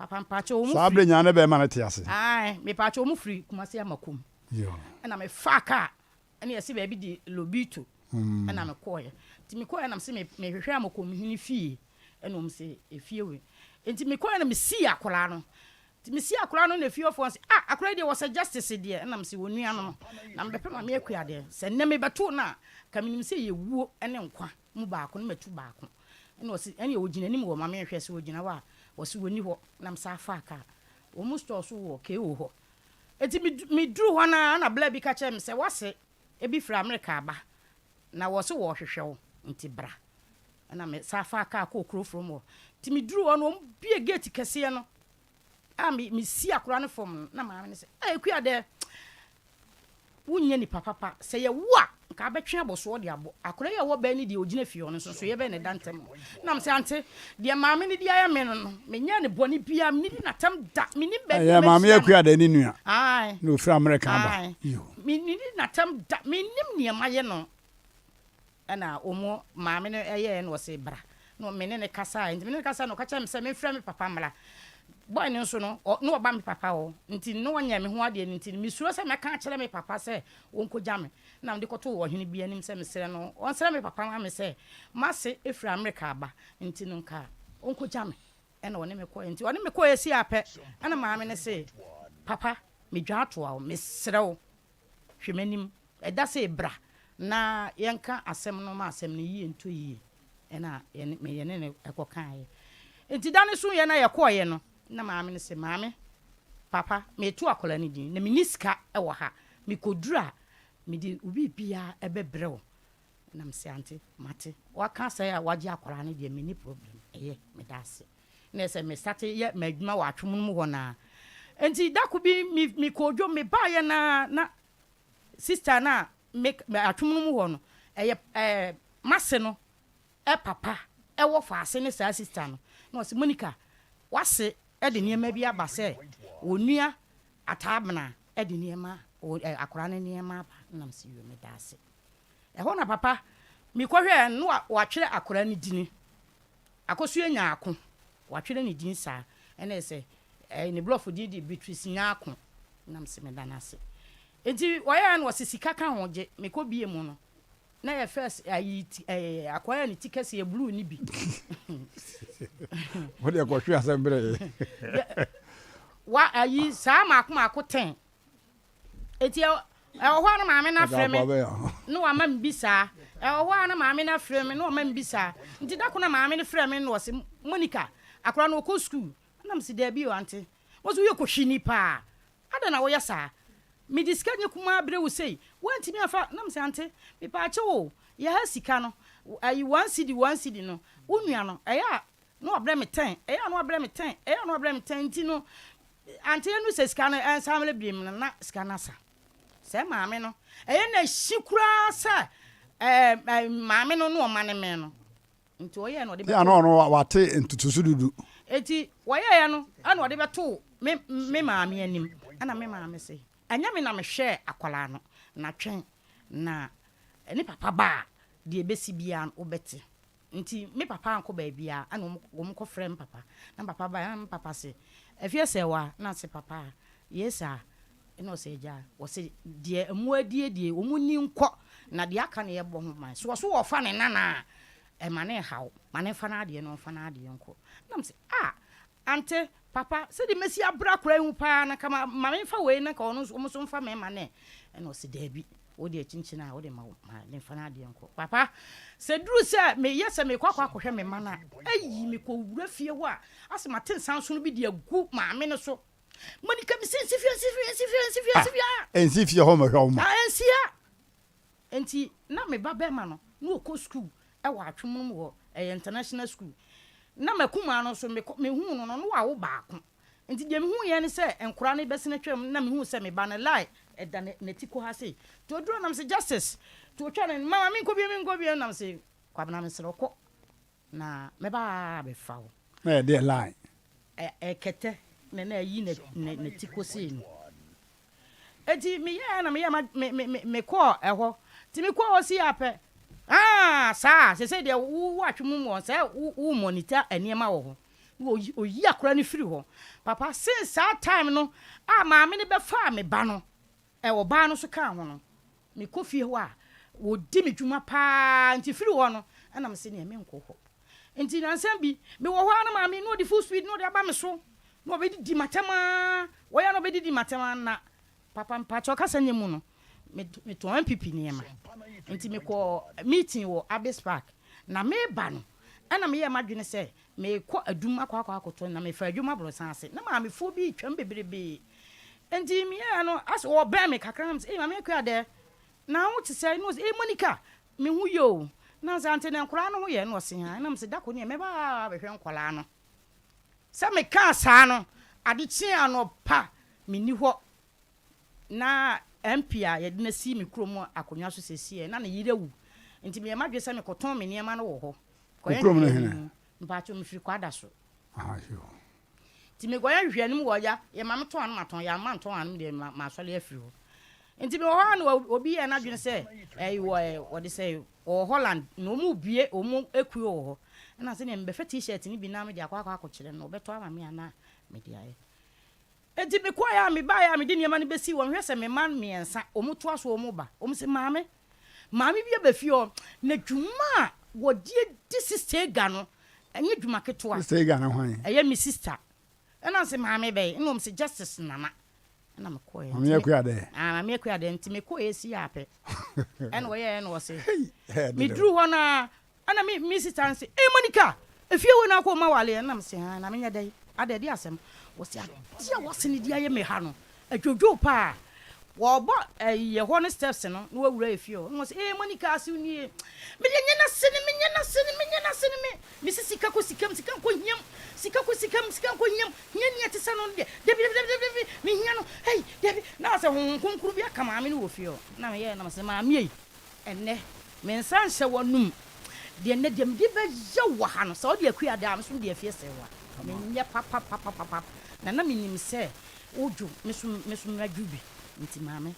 papa mpacho omu sabre nya na be ma na te ase ai me pacho omu free Kumasi amakum yo na me faka ene yesi ba bi di lobito na me koye ti me koye na me se me hwehwe amakum hini fie ene om se efie we enti me koye na me si akora no ti me si akora no na fie ofo se akora de was justice de na me se wonua no na me bepe ma me akua de se ne me beto na ka me nim se ye wuo ene nkwa mu baako na matu baako ene o se ene ogina nim wo ma me hwɛ se ogina wa wo se woni ho na me sa faka o mu store so wo ke wo ho enti me duru ho na bla bi ka che me se wase ebi fra America ba na wo se wo hwehwe wo nti bra na me sa faka ko okro from wo ti me duru ho no bie gate kese no me si akora no fom na ma me se ekua de wunye ni papa se ye wo ka betwe aboso de abo akora ye wo ba ni de ogina fie no so ye be ne dantem na me se ante de ma me ni de aya me no me nya ne boni bia me ni natam da me ni be ya ma me ekua de ni nua ai no fra America ba yo me ni natam da me nim ne ma ye no ana omo ma me no eye no se bra no me ne kasa enti me ne kasa no ka cha me se me fra me papa mala boy no so no oba me papa o nti no wanya me ho ade nti me suro se me ka kire me papa se wonko gya me na me de koto wo hene bia nim se me sere no on sere me papa ma me se mase efra America ba nti no nka wonko gya me ena woni me ko nti woni me ko esi ape ana ma me ne se papa me dwa ato a me sere wo hwemanim eda se bra na yenka asem no ma asem ne yie nto yie ena me ye ne ekokan ye nti dane so ye na ye ko ye no na maame ne se maame papa me tu akola ni din na me niska e wo ha me kodura me di ubi bia ebebre wo na me se ante mate waka say a waje akola ne de me ni problem eye me dase na se me start ye madwuma wa atwom mu ho na enti dako bi mi kodwo me ba ye na sister na make atwom mu ho no eye mase no e papa e wo fa ase ne sa sister no no se Monica wase e de niema bi aba se onua atabna e de niema akora ne niema aba na mse yo me dase e ho na papa mi kohwe no wa twere akora ne dini akosu enya ako wa twere ne din sa ene se ne blof di Beatrice nya ako na mse me danase enti waya no sisika kan hoje me ko bie mu no na ye first akwaya ni tikesi ye blue ni bi wodi akohwe asembere wa ayi sa makoma 10 eti ho na maame na freme no wa mam bisa ho na maame na freme no wa mam bisa nti dako na maame na freme no se Monica akora no ko school na msi da bi o ante wo so ye ko hwini pa ada na wo ya sa mi diskanye kuma abre wo sei wanti mi afa na mse ante mi pa ache wo ya ha sika no ayi 1 cd no unua no eya no abre me 10 eya no abre me 10 eya no abre me 10 nti no ante no se sika no ensamle biem na sika na sa se maame no eya na hikura sa maame no no mane me no nti oye no de be ya no wate ntutusu dudu eti oye ya no ana ode beto me maame anim ana me maame se anya me na me hwe akwala no na twen na ni papa ba de ebesi bia obete nti me papa anko ba bia ana wo ko frem papa na papa ba na papa se efie se wa na se papa yesa eno se ja wo se de amu adie wo mu ni nko na de aka ne ye bo ho man so wo fa ne nana e mane hawo mane fa na ade no fa na ade nko na me se ante papa se di mesi abra kura hu pa na kama mame fa we na ka ono so mfa me ma ne eno se dabi wo de chinchina wo de ma ne fa na de nko papa se duru se me yese me kwakwa kohwe me ma na ayi me ko wura fie ho a ase maten sanso no bi de agu mame ne so Monica mi sifia ensifia ho ma hwa mo ensia enti na me ba be ma no no ko school e wa atwom mu wo international school na makuma no so me hu no no wa wo baako nti de me hu ye ne se enkora ne besene twam na me hu se me ba ne lie eda ne tiko ha se to duro na me se justice to twa ne mama me nko bi na me se kwa na me se roko na me ba be fa wo na de lie kete na yi ne tiko se ni eti me ya na me ya me ko eho ti me ko o si ape sa se de wo atwum mo se wo monitor eniema wo ho oyi akora ni firi ho papa since that time no maame ne be fa me ba no wo ba no so ka ho no me kofie ho a wo di me dwuma pa nti firi ho no ana me se ne me nkɔ ho nti nansam bi me wo ho ana maame no di full speed no de aba me so no be di matama wo ya no be di matama na papa mpa cho kasa nyemu no me to MPP ne ma nti me ko meeting wo Abis Park na me ba no ana me ye madwene se me ko adum akwa na me fa adwuma bro sanse na ma me fo bi twam bebrebe enti me ya no as wo ba me kakra na me ma me kwa de na wo ti say no Monica me hu yo na zante na nkora no ho ye no se ha na me se da ko ne me ba be hwe nkora no se me ka sa no ade chi ano pa me ni ho na MP a ye de na si me kromo akonwa so sesie na yire wu nti me ma dwe se me koton me niema no wo ho Ukrom na hena. Mbacho mfiri kwada so. Yo. Ti me goya hwehwe wo ya, ye ma meto an maton ya ma nton an de ma sole afiri ho. Nti me wo ha na obi ye na dwene se wo de say o Holland no mu bie o mu ekuo ho. Na se ne mbe fe t-shirt ni bi na me de akwa akokire no obeto ama me ana me de aye. Enti me kwa ya me ba ya me de niema ne besi wo hwe se me man miensa o mu to aso o mu ba. O mu se maame bi ba fie na dwuma wo die sister ga no enye dwuma ketoa sister ga na hwan eye mi sister na se maame be no se justice nana na me ko ye maame akua de maame akua de nti me ko ye si ape en wo ye no wo se mi dru ho na ana mi sister se Monica efie wo na ko ma wale na me se ha na me nya dai ade de asem wo se dia wo se ni dia ye me ha no adwodwo pa wo bo ye ho ne steps no no wura efie o no se Monica asu ni me de nyana sene me sika ko nyam nya te sano de me nya no hey de na se hon konkuru bi aka maame no wo fie o na me ye na me se maame yi enne me nsan hye wonum de ne dem de be ye wo ha no so de akua da am so de afie se wa me nya papa na me nim se ojo me so madwubi nti maame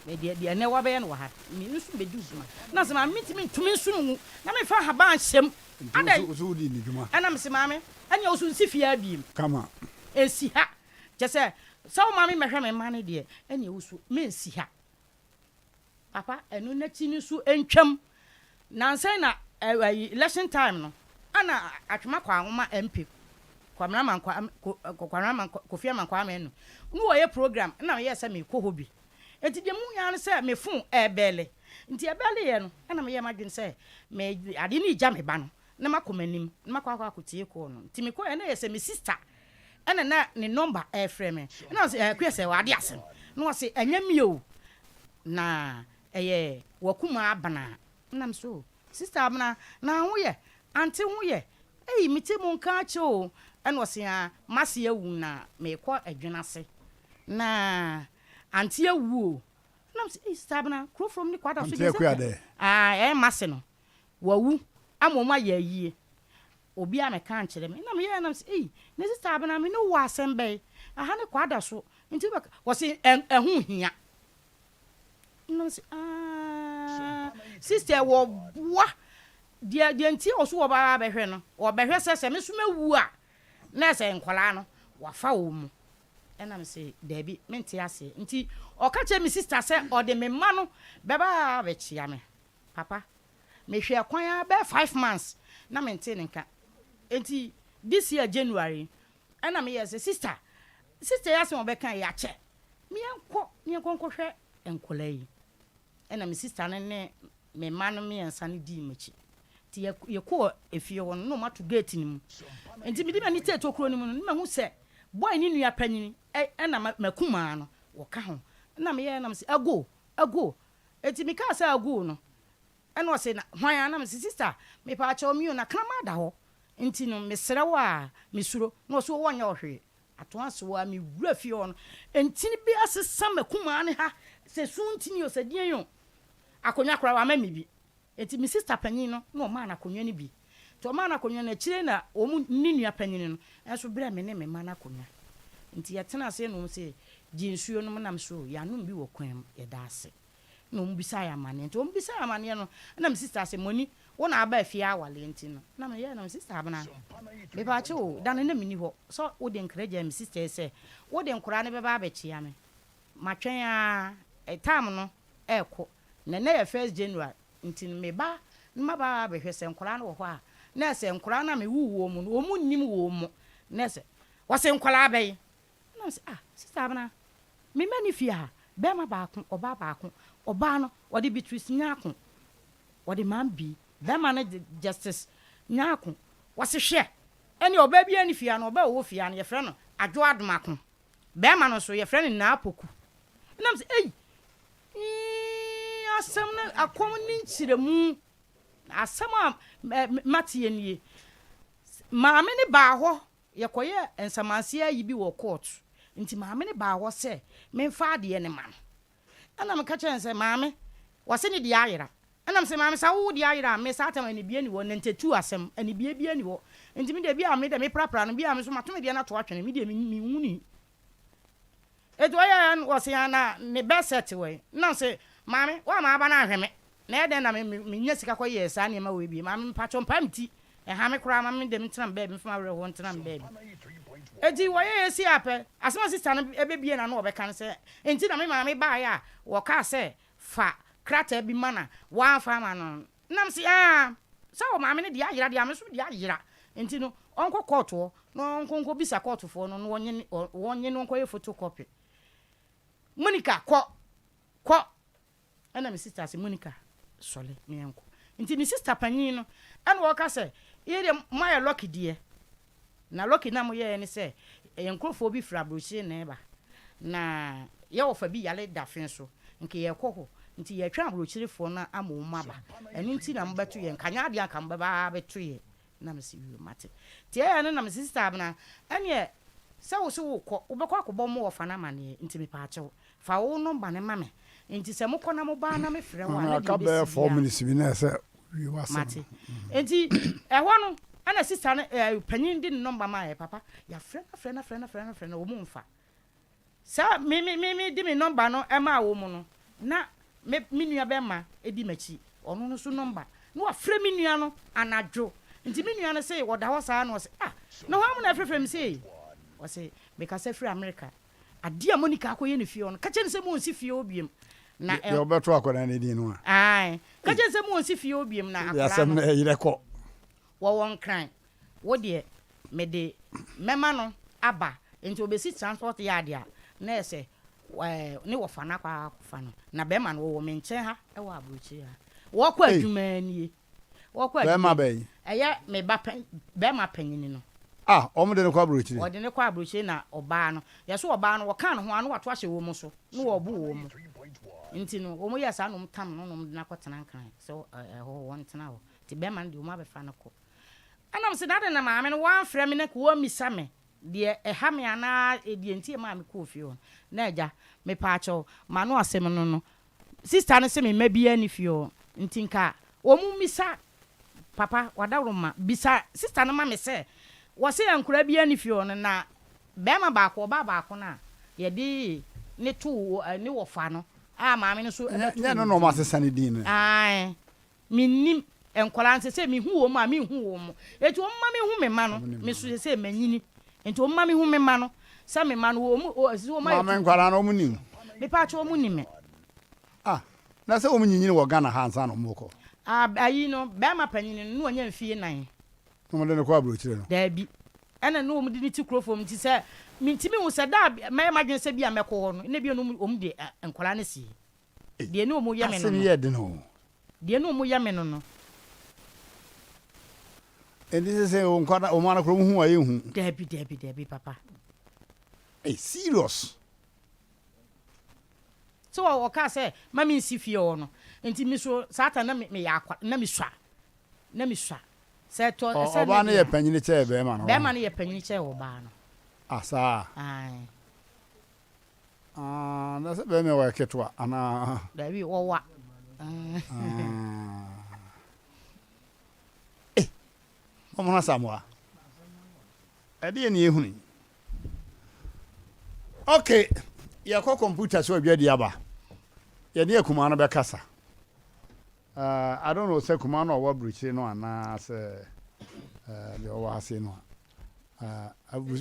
me de ne wa be no ha me nsu be duzuma na se maame timi ntumi nsu no na me fa haba anhyem adai so di ni dwuma ana me se maame anya osu nsi fia biem kama esi ha je se so maame mehwe me ma ne de anya osu me nsi ha papa enu na ti ni su entwam na nsen na election time no ana atwema kwa ahoma MP kwamra man kofia man kwa amenu no wo ye program na ye se me ko hobi enti de mu ya se me fun ebele nti ebele ye no na me ye madwin se me ade ni ja me ba no na makomanim na makwa akotie ko no nti me ko ye na ye se me sister na ne number frame me na se kwese wa ade asem no se anyam yo na eye wakuma abana na me so sister abana na ho ye anti ho ye miti mu nka che o eno se a mase awu na me ko adwena se na anti awu na me sister abana kro from ni kwada so je mase no wawu amoma ya yie obi a me kan kire me na me ye na me ne sister abana me no wa asembe aha ne kwada so nti wo se ehu hia na me sister wo boa dia nti oso wo ba behwe no wo behwe se me so mawu a na se nkola no wa fa wo mu na me se Debbie menti ase nti o ka che me sister se o de me ma no beba be chia me papa me hwe kwan a be 5 months na menti nka nti this year January na me yes sister yase wo be kan ya che me enko hwe enkola yi na me sister ne me ma no me ensa ne di machi ti ye ko efie ho no mato gate ni mu enti mi di mani te to kro ni mu no ma hu se boy ni nua panyini na makuma no wo ka ho na me ye na me se ago enti mi ka se ago no o se na hwan na me se sister me pa cha o mi na krama da ho enti no me sere wa me suro no so wo nya ohwe ato ase wa me wura fie ho no enti ni bi asesa makuma ne ha se sunti o se dien yo akonya kra wa ma mi bi enti mi sister panyin no ma na konwa ni bi to ma na konwa na kire na o mu ni nua panyin no enso bra me ne me ma na konwa nti ya tena se no se jinsuo no nam so ya no bi wo kwan ya da ase no mbisa ya mane nti mbisa ya mane no na me sister se moni wona aba afia awale nti no na me ye na me sister abana me ba che o dan na mini ho so wo de nkreja me sister se wo de nkura ne be ba abechia me matwen a time no eko na ya 1st January nti me ba ma ba behwe se nkura no ho a na se nkura na me wuwo mu no mu nnim wo mu na se wo se nkura abai na se sister abana me mani fia be ma ba ko oba ba ko oba no wo de Beatrice nyako wo de man bi be ma no Justice nyako wo se hwe ene oba bi ani fia no oba wo fia no ye frɛ no adwo adomako be ma no so ye frɛ no na apoku na se asem na akom ni nchiremu asem a matie nie maame ne ba ho ye koye ensamanse ayi bi wo court nti maame ne ba ho se memfa de ne ma ana me ka chen se maame wo se ne de ayira ana me se maame sa wo de ayira me sa atam ani bie ni wo ntetu asem ani bie ni wo nti me de bia me de me prapra no bia me so mato me de na to atwene me de me huni edo ya wo se ana ne beset we na se maame wa ma aba na ahweme na eden na me nya sika koye sa na ma we bi maame pacho mpamti ha me kura maame de me tram ba bi mfa were ho ntram ba bi edi wo ye si ape asema sister no ebebie na no obeka no se enti na me maame ba ya wo ka se fa krata bi mana wa fa ma no nam se sa wo maame ne dia yira dia me so dia yira enti no onko court wo no onko bisa court fo no wonye no onko ye photocopy Monica ko ana me sister se Monica sole me enko nti ni sister panyin no ana wo ka se ye de moya lucky die na lucky na mo ye ni se enkrofo bi fra brochi na eba na ye wo fa bi yale dafen so nke ye koho nti ye twa brochirefo na amomaba enu nti na mbeto ye nkanya ade aka mbaba beto ye na me si wi mate tie ya na me sister abna ene se wo so wo ko ubekọ akobọ mo wo fa na mane nti me pa achew fa wo no mba ne mame nti se mokọ na mo ba na me frɛ wa na ka be 4 minutes bi na se wi wasa mate nti ehọ no ana sister na panyin di number ma e papa ya frɛ na wo mu mfa sa mi di me number no e ma wo mu no na me nua be ma edi machi ono no so number no wa frɛ mi nua no anadwo nti mi nua no say wo da ho sa no say no ho am na frɛ mi say wo say make us frɛ America adia Monica akoye ne fie ono ka che ne se mo nsi fie obiem na yo beto akoda ne di no ai ka che se mo nsi fie obiem na akora ya sam na yire ko wo won kran wo de me de mema no aba nti obesi transport yard a na ese ne wo fa na kwa fa no na be ma no wo me nche ha e wo abrochi ha wo kwa adwuma nie wo kwa be ma be eye me ba be ma panyini no omo de ne kwa abrochi o de ne kwa abrochi na oba no ye so oba no wo kan ho anu wato ahye wo mu so no wo bu wo mu nti no wo mo ya sa no tam no no na kwatena kan so ho won tena ho ti be ma de wo ma be fa no ko anam se dade na maame no wan frɛ me na ko wa misa me de ha me ana de ntie ma me ko fie ho na agya me pa acho ma no asem no sister no se me ma bia ni fie ho nti nka wo mu misa papa wadawro ma bisa sister no ma me se wo se yankura bia ni fie ho na be ma ba ko na ye di ne to ne wo fa no maame no so ya no ma se sane din ai minnim enkola nse se mi hu wo ma mi hu wo mo eti o ma mi hu me ma no me so se manyini enti o ma mi hu me ma no se me ma no wo mu o si wo ma ma enkola no mu nim me pa cho mu nim na se o mu nyinyini wo Ghana ha ansa no moko ayi no be ma panyini no nya mfie nan no de ne kwa brochire no da bi ena no mu di ni ti krofom ti se mi ntimi hu se da ma dwen se bia mekọ ho no ne bia no mu de enkola ne si de ne o mu ye me no se ye de no de ne o mu ye me no and this is o nkwana o mana kro hu aye hu Debi papa serious so o ka say mami nsi fie o no enti mi so satan na me ya akwa na mi swa se to se ba na ye panyini che be ma no be ma na ye panyini che o ba no asa ai na se be me wa ketwa ana Debi wo wa Omona Samoa. Ade ni ehunu. Okay. Ya ko computer so bia dia ba. ye ne kuma no be kasa I don't know say kuma no wa bruchi no ana say the wa say no abu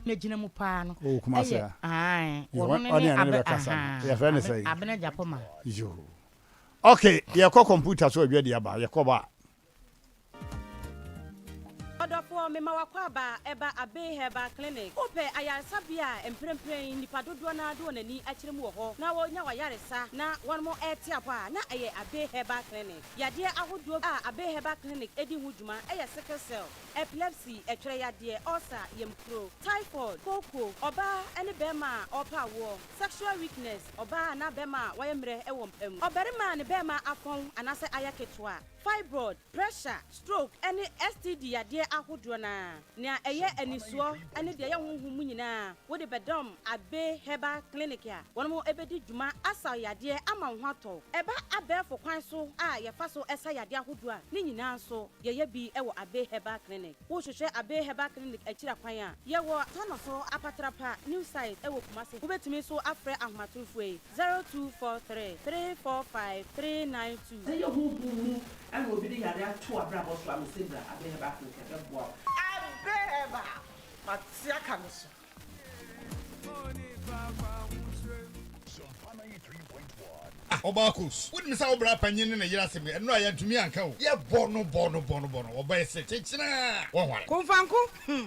ne gina mu pa no o kuma say ai wo ne be kasa ye fa ne say abena japoma yo okay ye ko computer so adwa dia ba ye ko ba Odofo me mawakwa ba eba abe heba clinic ope ayasabia emprempren nipa dodo na do nani akire mu ho na wo nya wayaresa na won mo eti apa na aye abe heba clinic yade ahodo abe heba clinic edi hu djuma aye sickle cell epilepsy etwere yade ulcer yempro typhoid koko oba ene bema opa wo sexual weakness oba na bema wayemre ewo mpam oberima ne bema afon anase ayaketwa fibroid pressure stroke any STD yade ahodo na nia eye anisuo ene de ye honhum nyina wo de bedom abe heba clinic ya won mo ebedi djuma asa yade ama ho ato eba abefo kwan so a ye fa so esa yade ahodo a ni nyina so ye bi ewo abe heba clinic wo hwehwe abe heba clinic akira kwan a ye wo tono apatrapa new site ewo kumase wo betumi so afre ahomatofo 0243 345 392 say you and will be the area to a bravo so I'm saying that I have back to the boy. abeba matia kaniso Obakus, wouldn't miss our brap and yin and a yassim, and no, I had to me and co. Yeah, bono, or by a set. One. Confanco,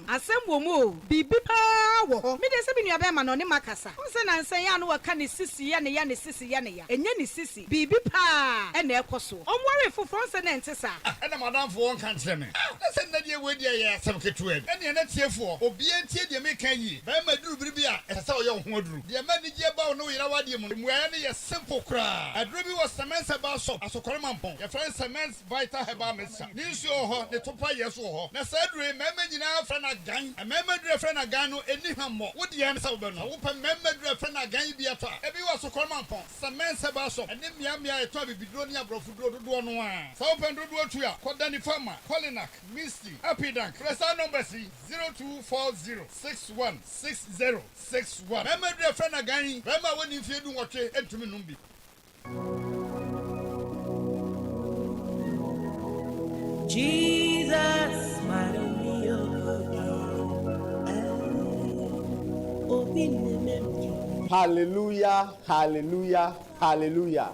Asem Womo, Bibi Power, Midasabin Yabeman on Macassa. Onsen and say, I know a canny sissy, and a sissy, and yenny sissy, Bibi Pa, and their cosso. I'm worried for France and Antessa. And a madame for one can't tell me. Let's send that year with ya, some kid to it. And you're not here for, or be a tea, make ye. Bama do Bribia, and so young Hodru. The manager about no Yawadium, where any a simple cry. A dribi was cement about shop, as a cormampon. Your friend cements vital hebamissa. This your the topa yes or na sadre member now friend a gang, a member friend a gano, any hammo. What the answer will be open member friend a gang be a tar. Every was a cormampon, cement about shop, and then Yamia toby be dronia brofudo to do one. So open to do to ya, Kodani Farmer, Colinak, Misty, Happy Dank, press our number 0240 616061. Member friend a gang, remember when you feel what you enter me numbi. Jesus, my Hallelujah, hallelujah, hallelujah.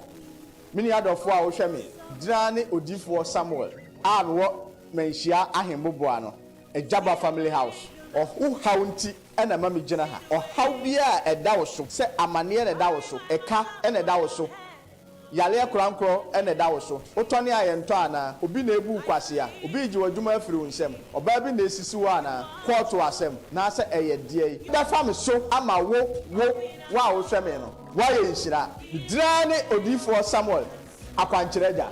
Mini adofo a wo hwe me. Drane odifo Samuel. A wo menhia ahemboboa no. Ejaba family house. Ohu haunti ena mami gina ha. Ohaw bia eda wo so. Se amane eda wo so. Eka eda wo so. Yale krankro ene da wo so otone ayento ana obi na ebu kwase a obi ji wadwuma afiri nsem oba bi na esisi wo ana court asem na ase eye die da fam so ama wo wa wo hwe me no wa ye nhira drane odifo Samuel akwankyerega.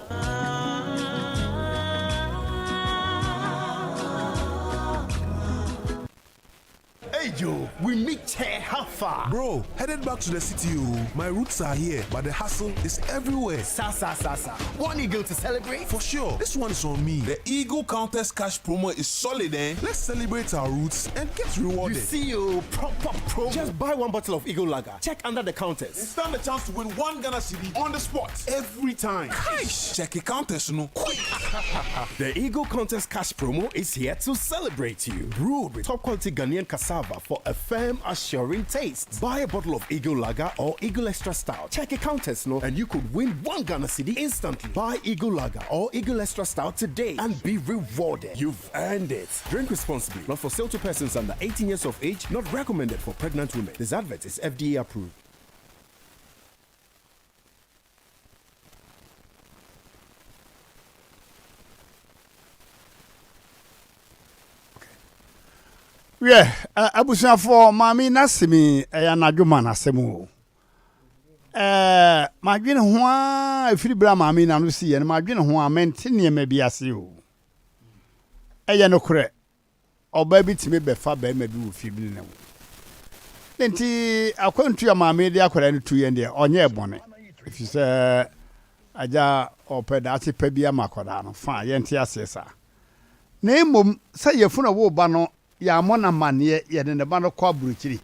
Hey Joe, we meet here how far? Bro, headed back to the city. My roots are here, but the hustle is everywhere. Sa. One eagle to celebrate? For sure, this one is on me. The Eagle Countess Cash promo is solid, eh? Let's celebrate our roots and get rewarded. You see you, proper promo. Just buy one bottle of Eagle Lager. Check under the counters. And stand a chance to win one Ghana cedi on the spot every time. Nice. Check your counters, no quick. The Eagle Countess Cash promo is here to celebrate you. Brewed with top quality Ghanaian cassava for a firm, assuring taste. Buy a bottle of Eagle Lager or Eagle Extra Stout. Check your counters, no, and you could win one Ghana cedi instantly. Buy Eagle Lager or Eagle Extra Stout today and be rewarded. You've earned it. Drink responsibly. Not for sale to persons under 18 years of age. Not recommended for pregnant women. This advert is FDA approved. Yeah, abusia for mami nasimi ya nadwuma nasemu. Madwene ho a efiri bra mami na no si ye, madwene ho a mentine ma biase o. Eye no kure. Oba bi time befa ba ma bi wo fi bi ne wo. Nti akwantu ya mami de akwara ne tuye nde onye ebone. If say aja opeda ati pa bia makoda no fa ye nti asesa. Na emom say yefuna wo ba no ya mona mane ye de ne ba no kwa buruchiri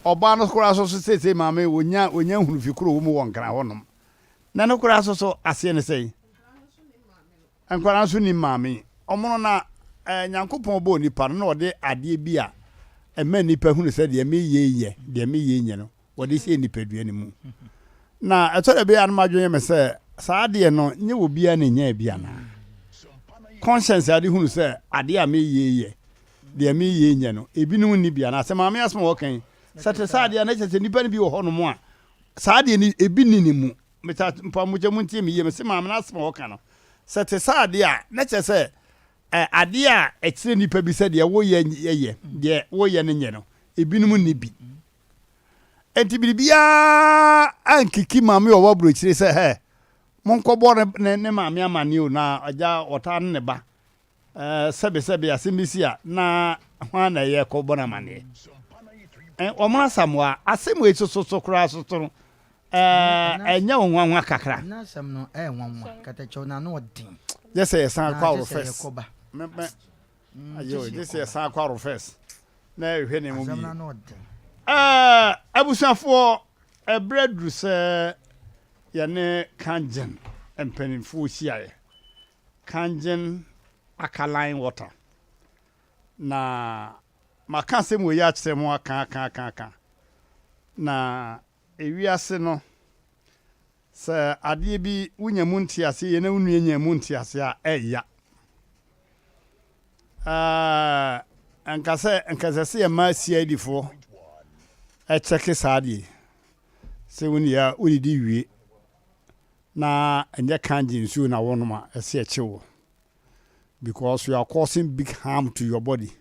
oba no kura so say maame wonya hunu fi kuro wo mu won kra honom na no kura so ase ne sei ankora so ni maame omono na nyankopon bo nipa no ode ade bi a ema nipa hunu se de me ye no wode se nipa duane mu na etore be an madwon me se saa de no nye wo bia na nya bia na conscience ade hunu se ade a me ye de me ye nya no ebinu ni bia na se maame asem wo kan sate saa de na che nipa ni bi wo hono mu a saa de ni ebi ni mu meta mpa mu je mu ntie me ye me se maame na asem wo kan no sate saa de a na che se ade a ekire nipa bi se de wo ye de wo ye ne nye no ebinu ni bi enti bibia ankiki maame wo wabro kire se he monkobo ne maame amane o na aja ota ne ba sebe asimisia na hwa na ye ko bona mane omra samwa asemu esoso kura soso enya wonwa kakra na sam no nwanwa katacho na no odin yes say san kwa first me ayo this say san kwa first na ehwe ne mu bi na no odin abusuafo ebredru se yane kanjen empenifo siaye kanjen alkaline water na makase mo ya kyerɛ mo aka na ewiase no sɛ adeɛ bi wonya mu ntiase ye na wonu nya mu ntiase a ɛya ankase se ya ma CID fo ɛkyɛke saade sɛ woni ya wodi wie na enye kanji nsuo na wonoma ɛse ɛkyewo because you are causing big harm to your body.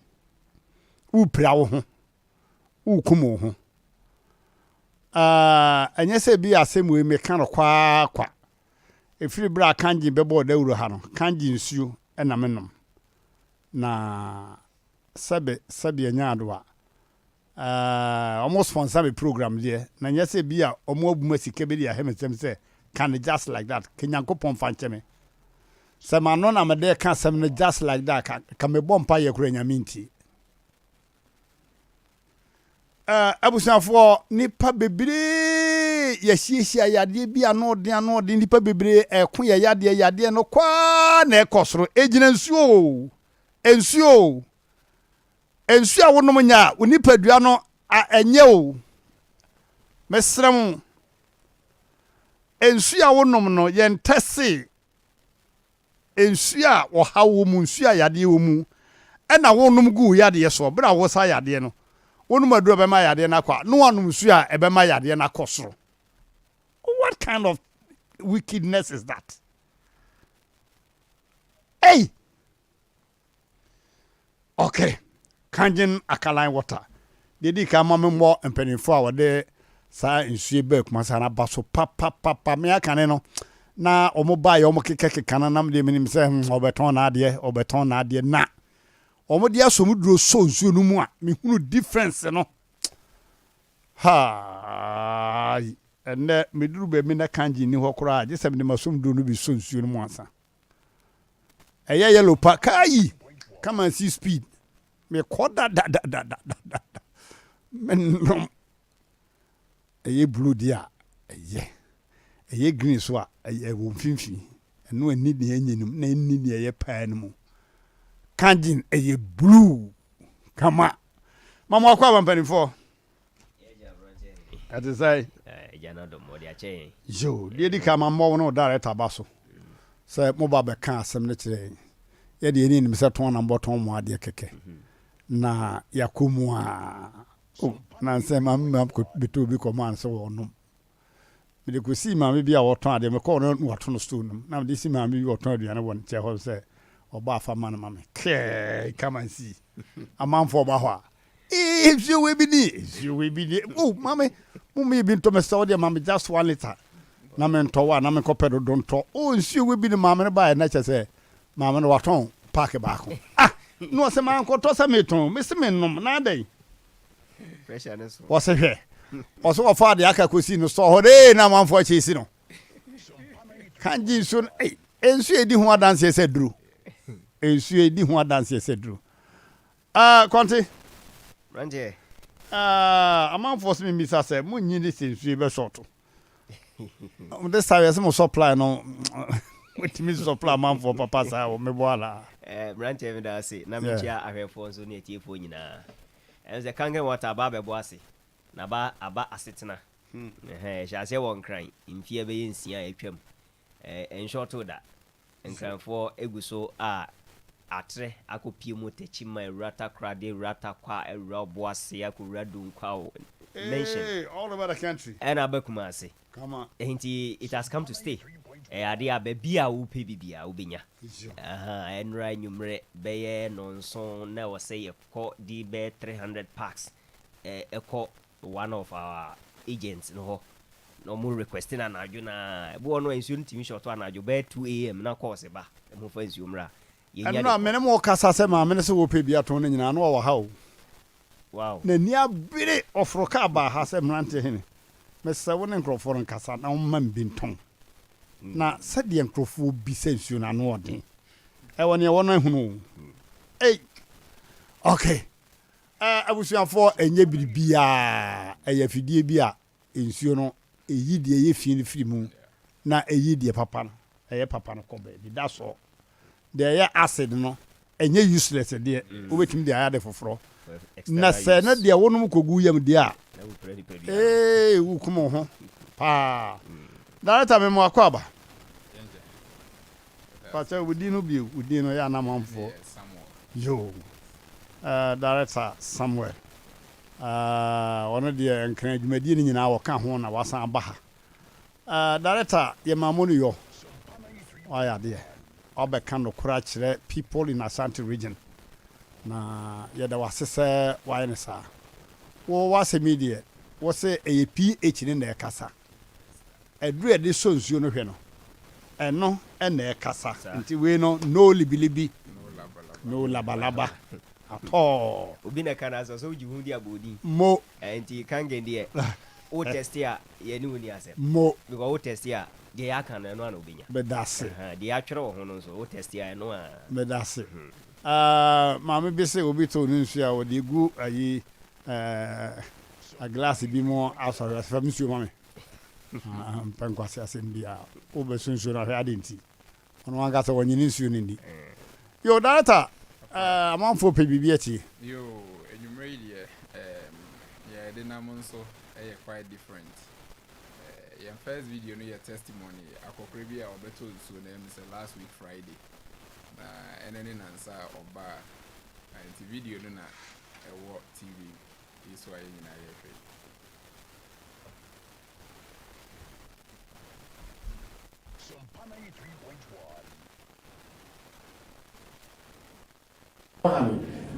Upra wo ho. Ukumo ho. Enye se bi asem we me kan kwa. Efiri bra kanji bebo da wuro ha no. Kanji nsuo na menom. Na sebe anya adoa. Almost sponsor me program there. Na enye se bi a omo abuma sike be dia hemesem se can just like that. Kenyankopon fancheme. Sama no na me de ka sem no just like that ka me bompa ye kura nyaminti. Abusanfo nipa bebre ye hiesia yade bia no de nipa bebre ko ye yade no kwa na ekosoro ejina nsuo a wonom nya onipa dua no enye o mesrem ensuo a wonom no ye ntese ensuo a ohawo mu nsuo a yade wo mu na wonom gu yade so bra wo sa yade no wonum aduro be ma yade na kwa no wonom nsuo a ebe ma yade na kosoro. What kind of wickedness is that? Hey, okay, kanjen alkaline water dedi ka ma me mo empenifo a wode sa nsuo be kuma sa na baso papa me akane no na omo ba ye omo keke na nam de minim se obeton na ade na omo de aso muduro so nsuo no mu a me hunu difference no ha enne meduru be me na kanji ni hokora je se me masom do no bi so nsuo no mu ansa eye yellow pa kai come and see speed me koda da men eye blue dia eye green so a eye wo mfimfi eno ani de enyenum na ani de eye paa no mu kanjin eye blue kama mama akwa bampanifo ati sai ejana do modi ache yo dedi ka mama no director baso say mo ba be kan asem ne kire ye de ni nimse ton na mboton mo ade keke na yakomu a na nse mam ko beto bi command so wonum me de ko si mam bi a woton ade me ko no wato no stone na de si mam bi woton aduane won che ho se oba afa man mame ke come and see amamfo ba ho if you we be oh mame mummy bi to me so de mame just 1 liter na me nto wa na me ko pedo don to oh nsi we bi ni mame ba na che se mame no waton park ba ko no se man ko to se me ton me se me nom na dai pressure ne so wo se hwe wo so fa de aka ko si no so ho de na man fo che si no kanji so ensu edi ho adanse se duru ensu edi ho adanse se duru Conte Ranje amount for me Mr. say mo nyi this is be short. This time some supply no with me supply amount for papa sa o me boala. Mmrantehene da say na me chia ahwefo so na etiefo nyina. The kangen water aba bebo ase. Na ba aba asetena. Shase won kran mfie be yensia atwam. Enshorto da. Nkranfo eguso a atre akopie mu techima rata krade rata kwa erobo ase akuradu nkwa mention all over the country. And abekuma ase. Come on. It has come to stay. Ade abebia wo pe bibia wo benya. Enra nyumre beye nonson na wo say ko di be 300 packs. Eko one of our agents no no more requesting an aju na bo no ensu ntimi short an aju be 2 am na course ba mo fa ensu mra. And no mene mo kasa se ma mene se wo pe bia to no nyina no wo ha o. Wow. Na ni abire ofroka ba ha se Mmrantehene. Mese wo ne nkrofo nkasa na wo man binton. Na sade nkrofo bi sensu na no odin e woni e wono ehunu eh okay abusuafo enye biribia eye fidie bi a ensuo no eyidie ye fie firi mu na eyidie papa no eye papa no ko be da so de ye acid no enye useless de obetim de aya de foforo na se na de wonum kogu yam de a wu kuma ho pa Director me mo akwaba. Pacha udino bi udino ya na manfo. Yo. Director Samuel. Ono de nkran adwumadi ni nyina wo ka ho na wasan aba ha. Director ye mamonu yo. Oya de. Obeka no kura kire people in Ashanti region. Na ye da wasese wa ne sa. Wo wase media. Wo se PH ni na ekasa. Edru ede so nsuo no hwe no eno ena ekasa nti we no libilibi no labalaba ato obi na kana so uji hu dia bodi mo nti kangen dia o test ya ye ni woni asem mo because o test ya dia ya kana no ana obinya bedase dia atwere wo ho no so o test ya no a bedase maame bi se obi to no nsuo a odi gu ayi a glass bi mo asoro fam nsuo mame pankwase asembia obesunsu na hwa adenti ono anga so wanyini nsuo ni yo data amanfo pe bibia ti yo enyumre ye yeah the name so quite different your first video no your testimony akokre bi a obeto so na say last week Friday na enene nansa oba anti video no na ewo TV is why nyina ye fe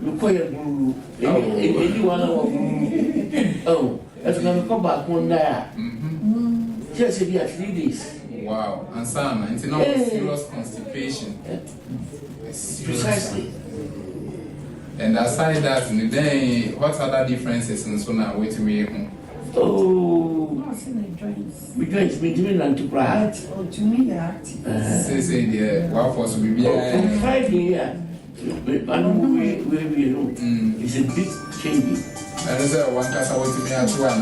Lukoya guru, anyone oh, that's gonna come back one day. Just be at 3 days. Wow, and some, it's not serious constipation. Precisely. And aside that, then what other differences in so now wait to me? Oh, we joints between and to cry. Oh, to me, yeah. Say, dear, what for to be from Friday, it's a big change. And is one cast away to me at one.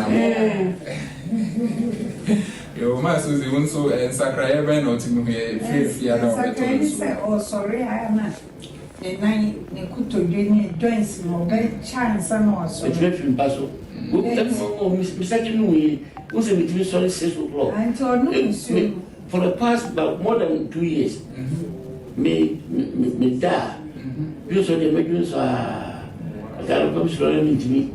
Your master is so and Sacra or to me. Oh, sorry, I am not. The night they could to joints more very chance and also. It's very impossible. Mistakenly, who's between 6 o'clock. For the past about more than 2 years, me die. Because of the mediums are a kind of commission to me.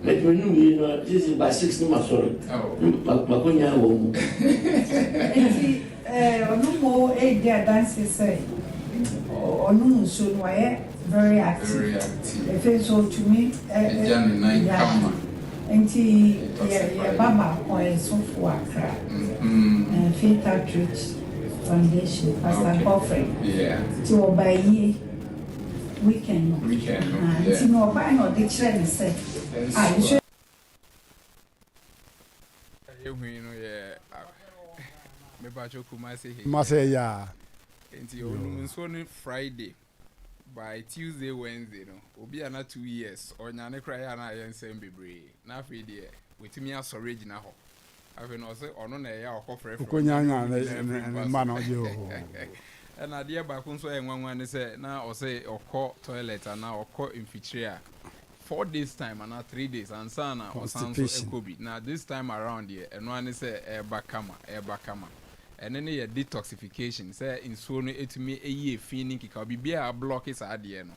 Let me know, this is by 6 months. Sorry. Maconia home. No more 8 year dances say. Or no, soon, why very active. If it's so to me, and Baba or so for and Faith Outreach Foundation, Pastor Godfrey. Yeah. To obey ye weekend. Weekend. No, buy no dictionary say. I should. Me bacho kumase he. Mase ya. Enti onu so ni Friday. by Tuesday, Wednesday, no, will be another 2 years, or Nana cry and I and send baby. Now, for the with me as original. I've been also on a year or coffer. And I dear back on one is now or say or call toilet and now or call in Fitria 4 days time and not 3 days and sana or sounds Kobe. Now this time around here and one is a bakama. And then a detoxification say in so it me a year feeling can be a block is at the end.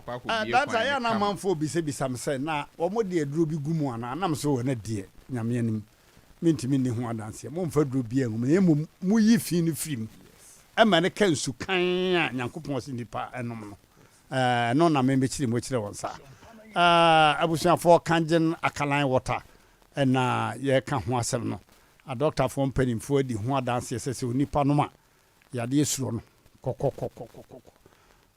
That's I am a man for be some say now or more dear Druby Gumuana and I'm so a dear Yamianim Mintimini who dance here. Mum for Druby and Muyi fin film. A man can su kind Yankupos in the pa and no, I may be chilling which there was. I was for Kanjan alkaline water and ye can't want some. A doctor from Penny for the one dance says you need Panama. Yadi slow.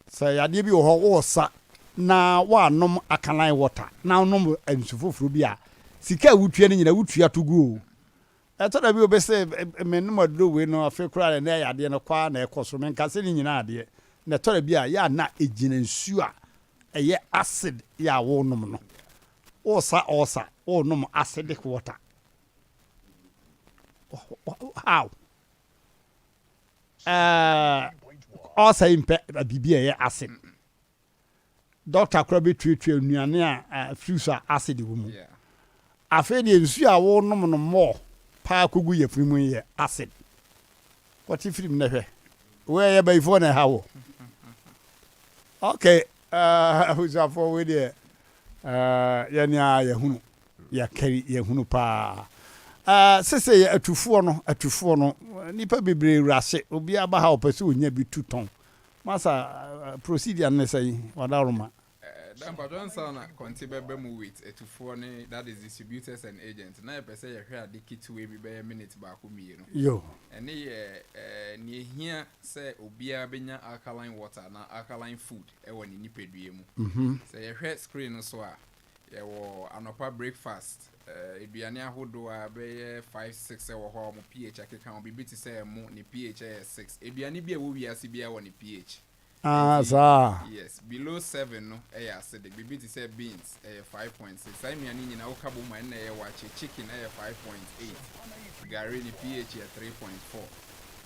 Say Yadi be or sa now one no alkaline water. Now no and so for Frubia. Sika would training in a wood to go. I thought I will be say a man do we know a fair crowd and there at the end of Quan, a costume and casting in idea. The Torabia, ya not a gin and sewer. A ye acid, ya won't no. Osa, or no acidic water. How? Asem Mpe Nipa acid. Dr. Krabby treat you near fusa acid woman. I feel the issue I won't no more. Pa kugu ye frimu ye acid. What if you never? Where you by phone how? Okay, who's up for with ye? Yanya Yahunu. Ya carry Yahunu pa. Say atufuo no nipa bebre rase obi aba ha opese onya bi 2 ton masa procedure ne say wadaroma dan patron sana kontibebe mu with atufuo ne that is distributors and agents na pese ye hwe ade kitwe bi be minute ba ko mienu yo ene ye ne hia say obi abenya alkaline water na alkaline food e woni nipadue mu say ye hwe screen no so a ye wo anopa breakfast eduane ahodo a be 5-6 wo ho mo pH akeka o bibi ti say mo ni pH 6 eduane bi a wo wiase bi a wo ni pH yes below 7 no acidic bibi ti say beans 5.6 I mean nyina wo kabo man na wache chicken 5.8 gari ni pH 3.4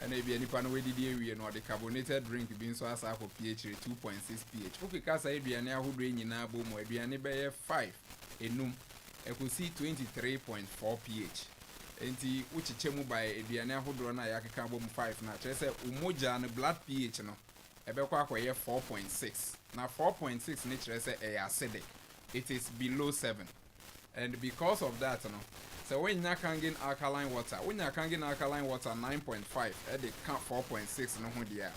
and eduane pa no we didi ewie no the carbonated drink bi nso asa ko pH 2.6 pH okay ka say eduane ahodo nyina bo mo eduane be 5 enum ekusi 23.4 pH enti uchichemu by eduane ahodo na yakeka bom 5 na chese umoja na blood pH no ebekwa akoye 4.6 na 4.6 ni chese acidic it is below 7 and because of that no so when you can get alkaline water 9.5 e dey count 4.6 no ho dia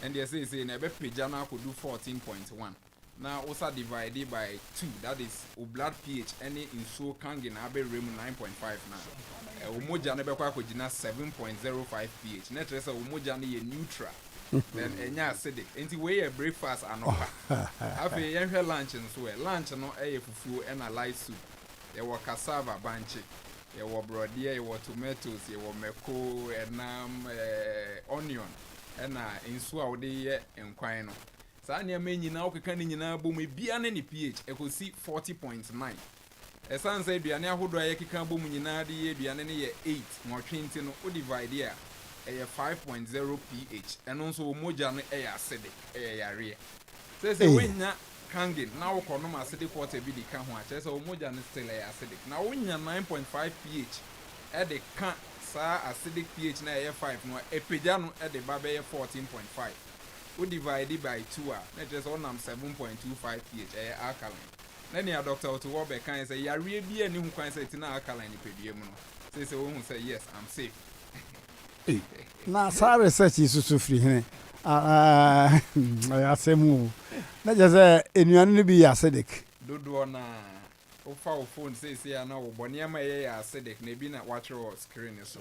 and they say na ebe pejana could do 14.1 now also divided by 2 that is blood pH any in so kangi na be rem 9.5 na umoja na be kwa kojina 7.05 pH net resa umoja na ye neutral then enya acidic enti we breakfast anopa afi ye hwe lunch nso lunch no fufu na light soup ye wo cassava banche ye wo brodia ye wo tomatoes ye wo meko enam onion na inso a wo de ye enkwan no sa ne ma nyina okeka ne nyina bom bia ne ne pH ekosi 40.9 esanse aduane ahodo a yekeka bom nyina de ye aduane ne ye 8 nwotwenti no o divide ya 5.0 pH eno nso omoja no acidic yare se wenya kangin na wo kono ma acidic water bi di ka ho a chese omoja no still acidic na wonya 9.5 pH e de ka sa acidic pH na 5 no epeja no e de ba be 14.5 we divide by 2 na just on 7.25 pH alkaline na ne doctor to wo be kan say yare bi ani hu kan say tina alkaline pedue mu no say wo hu say yes I'm safe na sa research is so free here asemu na just enuane no bi acidic dodo na o phone say na wo bone ma ye acidic na bi na watch your screen so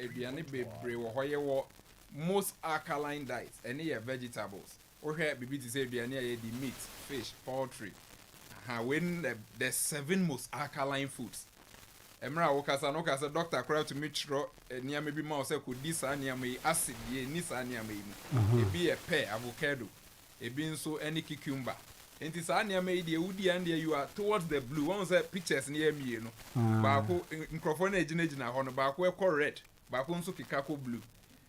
eduane bebre wo hoye wo most alkaline diets any vegetables or here bibi to say the meat, fish, poultry. When the 7 most alkaline foods. Emra okasa no kasa doctor crowd to meet sure near maybe mouse could this near me acid ye nisa near me. It be a pear avocado. ebi nso any cucumber. Enti saa nneɛma yi deɛ wodi and you are towards the blue. One say pictures near me no. Baako nkrɔfo na egyina hɔ no baako ɛkɔ red, baako nso keka kɔ blue.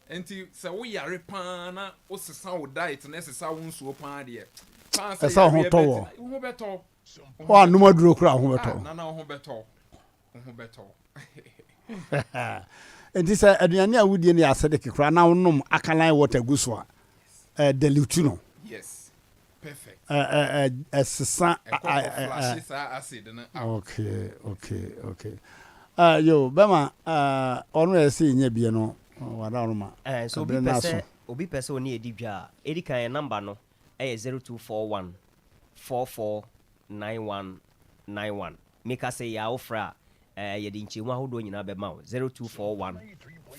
Enti sɛ wo yare paa na wo sesa wo diet na sesa wo nsuo paa deɛ. Esa ho tɔwɔ. Wo bɛtɔ. O anuma duro kura ho bɛtɔ. Na ho bɛtɔ. Ho bɛtɔ. Enti sɛ aduane a wodie ne acidic kura na wonom alkaline water gu so a dilute no. Yes. Perfect. Sesa acid na. Okay. Yo, Bema ono esi nye bie no wada no ma. So obi pese oni edi dwa. Edi kan number no 0241 449191. Make us say ya ofra ye di nchemu ahodo nyina be ma 0241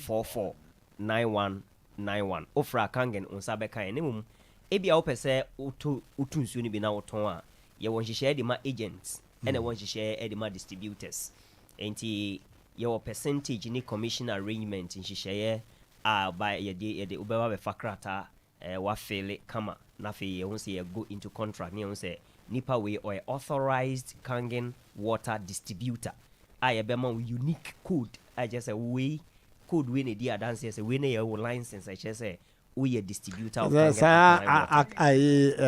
449191. Ofra kangen onsa be kan ne mum ebi a wopese utu nsuo ni bi na woton a ye won hihye de ma agents ene won hihye de ma distributors enti ye wo percentage ni commission arrangement nhihye by ye de ubeba be fakrata wa fele kama na fe ye won say ye go into contract ne won say nipa we or authorized kangen water distributor ye be ma unique code I just say we code we ne di adanse say we ne ye wo license I just say we a distributor of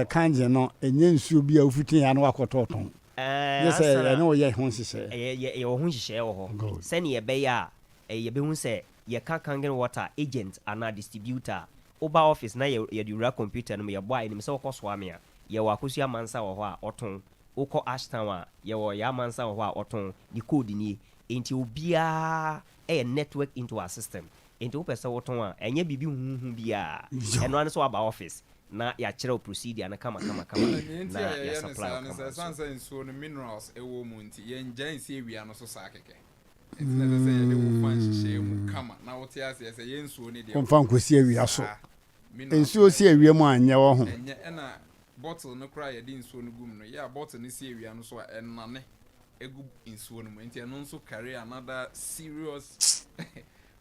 kanje no enye nsuo bi a ofitin ya no akototon yes no ye ho hihye ye ho hihye wo ho sene ye be ya ye be hu se ye ka kangen water agent ana distributor oba office na ye dura computer no ye boy ni se okoso amia ye wa akosu amansa wo ho a oton ukọ Ashtown a ye wo ya amansa wo ho a oton di code ni enti obia network into our system into pesa woton a enye bibi huhu bia eno an so aba office na ya kire procedure na kama na ya supply na sansa nsuo no minerals ewo mu nti ye njan si ewia no so saa keke na se ye de wo fan hye mu kama na wote ase se ye nsuo ne de ko fan kwesi ewia so nsuo si ewia mu anye wo ho enye na bottle no kra ye de nsuo no gum no ya bottle ne si ewia no so enane egu nsuo no mu nti eno nso carry another serious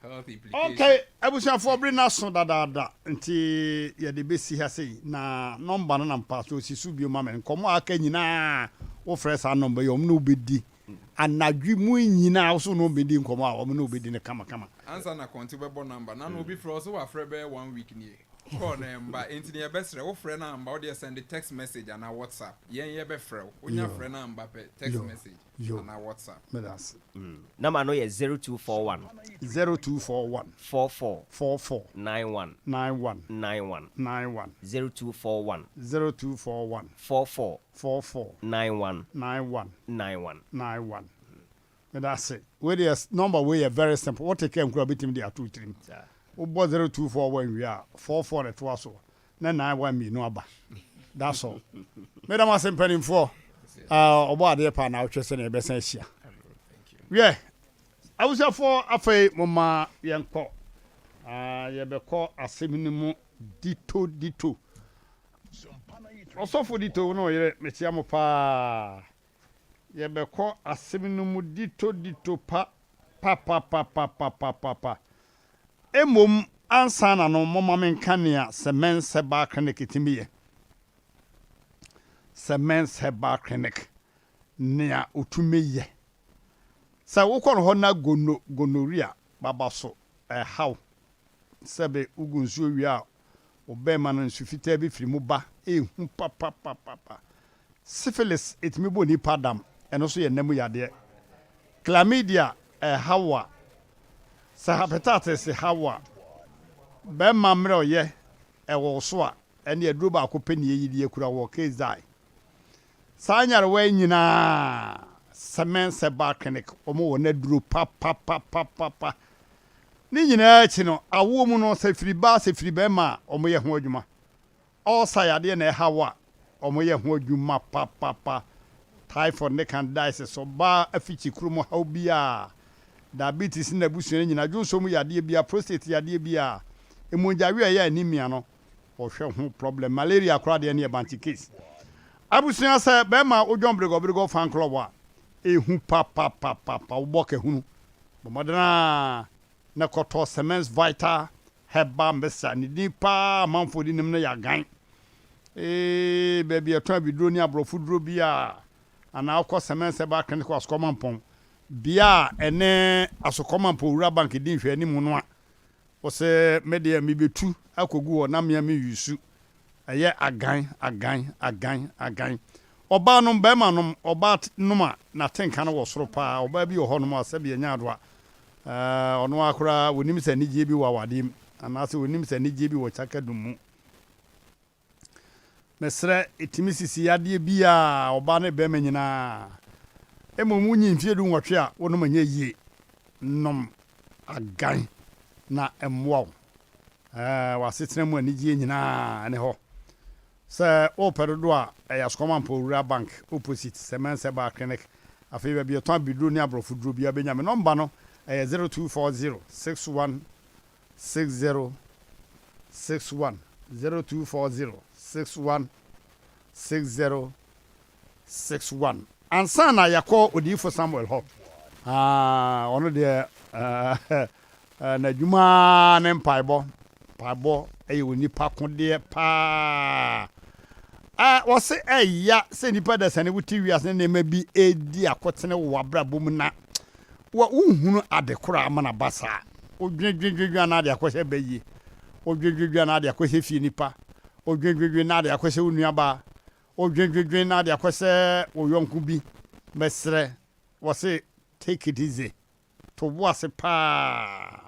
okay, abusia for bring na so dada nti ye de besi ha sei na number no na mpaso sisu bio ma men komo aka nyina wo fresh a number yo no obedi anadwi mu nyina so no obedi komo a wo no obedi ne kama answer na konti bebo number na no obi fro so wa frɛ be 1 week ni call number enti ne be sere wo frɛ number wo de send text message na WhatsApp yen ye be frɛ onya frɛ number pe text message na WhatsApp medas number no ye 0241 44 91 0241 44 91 medas we the number we very simple what take enkura betim dey atu trim Ubo 0241 we are 44 at was na 91 me no aba. That's all. Madam Asem Mpe Nipa obo ade pa na otwese na e besan hia. Yeah. I was for afei mama yenko. Ye beko asem ni mu dito. Osofo dito no yere metia mo pa. Ye beko asem ni mu dito pa. Emom ansana no mama menkania semen seba clinic timiye semen seba clinic nia utumeye sa wokọ ho na gonorrhea baba so how sebe ugunsu wi a obema no nsufita bi firi mu ba ehu papa syphilis etimi bo ni padam eno so ye namu yade chlamydia hawa sa hepatitis hawa be mamre oye ewo so a ene aduro ba ko pani yidi ekura wo kezai sa nyare wa nyina semen seba clinic omo wo na duro pa ni nyina achi no awo mu no se firi be ma omo ye ho adwuma all sayade na hawa omo ye ho adwuma pa typhoid ne candidiasis so ba afichi krumo ha obia diabetes na busuane nyina dwonso mu yade bia prostate yade bia emonjawe ya anemia no ohwe ho problem malaria kora de ne banti case abusuane se be ma odwon brego fan club a ehu pa uboke hunu bomodana na koto semens vital heba mbesa ni pa manfo di nim na ya gan baby atwa bidro ni abrofo duro bia ana akọ semense ba kan ko askomampon bia ene asokomampon wura bank din hwe ni mu no a wo se media mi betu akogu wo na me yusu eye agan oba no be ma no oba no ma na tenka no wo soro pa oba bi wo ho no asa bi nya adoa ono akora wonim se nigye bi wawadim anase wonim se nigye bi wo chaka dumu mesre etimi sisi ade bia oba ne be ma nyina emu nyi mfie du nwotwe a wono manya yie nom agan na emwo wasetena mu anigye nyina ne ho se operodo a yaskomanpo rural bank opposite semense ba clinic afi be bi ton bidro ni abrofo duro bia benya me number no 0240 61 60 61 0240 61 60 61 ansana yakọ odifo Samuel ho ono de na dwuma ne mpaibọ ayi oni pa konde pa wose eya se nipa da sane wuti wiase ne ma bi edi akotene wo abrabom na wa unhunu adekora amana basa odwedwedwedwa na ade akohye bayi odwedwedwa na ade akohye fie nipa odwedwedwa na ade akohye unuaba odwedwedwa na ade akohye oyonku bi mesre wose take it easy to wase pa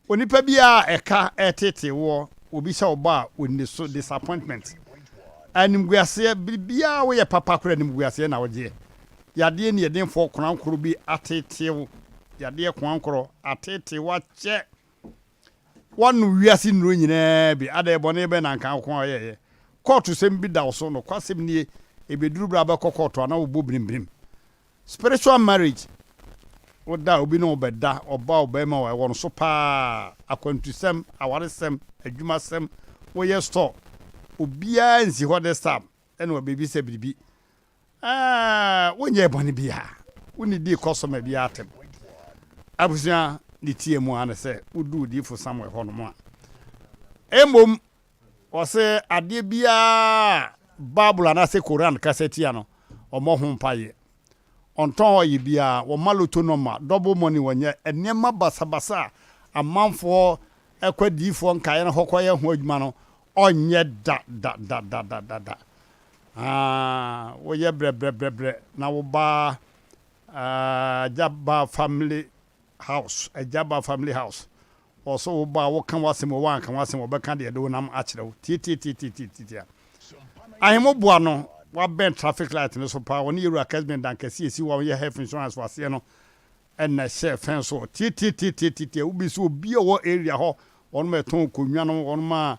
onipa bia eka etete wo obi sha oba oni so disappointment animguase bia wo ye papa kora animguase na woje yade ne yeden fo korankoro bi atetew yade korankoro atete wache wanu wiase nuro nyina bi ada ebone be na nkan ko ye court sem bi da so no kwasem nie ebeduru bra ba court ana wo bobrimbirim spiritual marriage oda obi no obeda oba obema wa won so pa akwantusem awaresem adwumasem wo ye store obia nsi hode stam ene wa bebi se bibi wonye bone bia woni di customer bia atem abusia ni tie mu ana se udu di fo Samuel hono mo emom wose ade bia Bible na se Quran kaseti ano omo ho mpaye onton yi bia wo maloto no ma double money wonye enema basabasa amanfo ekwadifo nkaye na hokoye ho adwuma no onye da wo ye bre na wo ba Jaba family house also wo ba wo kan wasem wo an kan wasem wo be kan de do nam a kire wo ti ahemo boa no wa ben traffic light no so pa woni yeru accident dan kasi esi wa ye health insurance wase no en na share fence so ti ubi so bi wo area ho on me ton konwa no on ma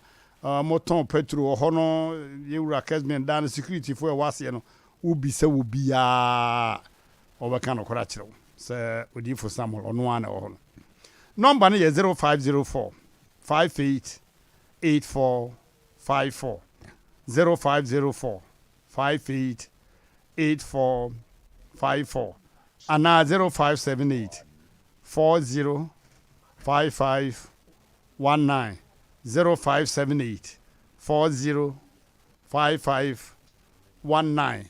moton petrol ho no yeru accident dan security for wase no ubi se wo bia obeka no kora kire wo se odi for Samuel ono ana ho no number no 0504 58 8454 0504 588454 and 0578 405519 0578 405519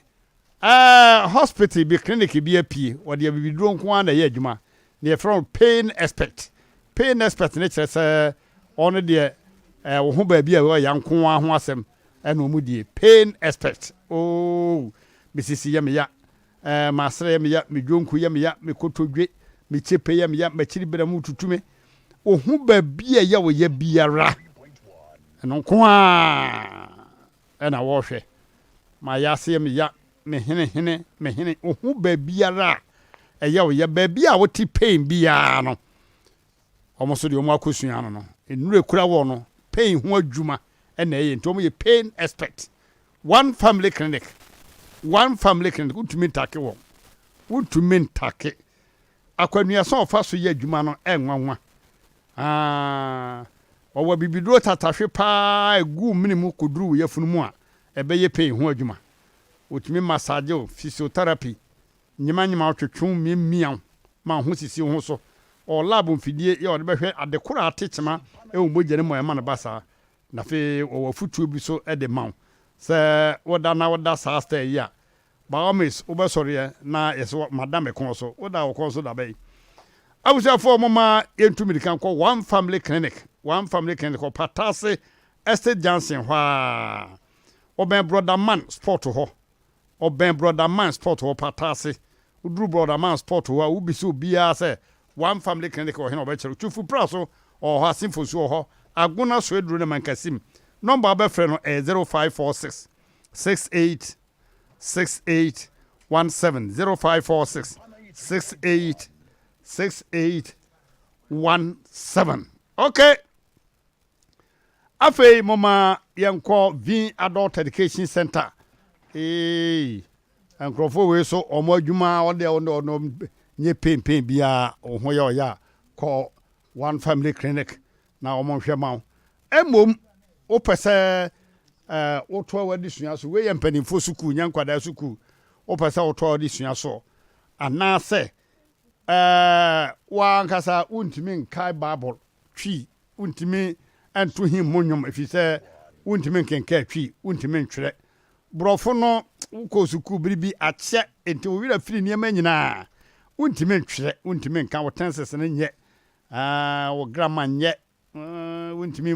hospital be clinic be apie or the be dron kwa na ye adwuma na from pain expert ne chere say on the wo ho ba bi a wo yanko ho asem eno mu die pain expert misisi ya me ya masere me ya me dwonku ya me ya me kotodwe me chepe ya me ya me chiri bra mu tutume ohu ba bi a ya wo ya biara eno ko na wo hwe ma ya se me ya me hene ohu ba biara ya wo ya ba bi a wo ti pain biara no omo so de omo akosua no enure kura wo no pain ho adwuma ena ye ntom ye pain expert one family clinic utumi ntake akwanua so ofa so ye adwuma no enwanwa owa bibiduro tatahwe pa egu minimu koduru ye funu mu a ebe ye pain ho adwuma utumi massage physiotherapy nyima otwetwum miamia ma ho sisi ho so o lab mfidie ye ode behwe adekora atechema e wo bojane mo ema na basa na fe o wafutuo bi so e de maw sɛ woda saa stay yi a by all means wobɛsɔre na yɛsɛ madam ɛkɔn so woda wɔkɔn so dabɛyi abusuafoɔ moma yɛntumi kan kɔ one family clinic kɔ Patase Estate Johnson hɔ a ɔbɛn brother man sport hɔ Patase uduru brother man sport hɔ a wobisi obiara sɛ one family clinic wɔ hena ɔbɛkyerɛ twufu pra so ɔhɔ asimfo so wɔ hɔ agona so eduru ne mankasim number abɛfrɛ no 0546 68 6817 0546 68 6817 okay afei mama yɛnkɔ V Adult Education Center nkrɔfo we so ɔmo adwuma ɔno nye pain bia ɔho yɛ ɔya kɔ one family clinic na ɔmo hwɛ ma emom opɛsɛ wotoa wadi sua so we yɛ mpanimfo sukuu nya nkwada sukuu opɛsɛ wotoa wadi sua so anaasɛ wa nkasa untimi nkai bible twi untimi anto him monyom efisɛ untimi nkenka twi untimi ntwerɛ brɔfo no ko sukuu biribi akyɛ enti wo wira firi niema nyinaa untimi ntwerɛ untimi nka wo tenses ne nyɛ wo grammar nyɛ untimi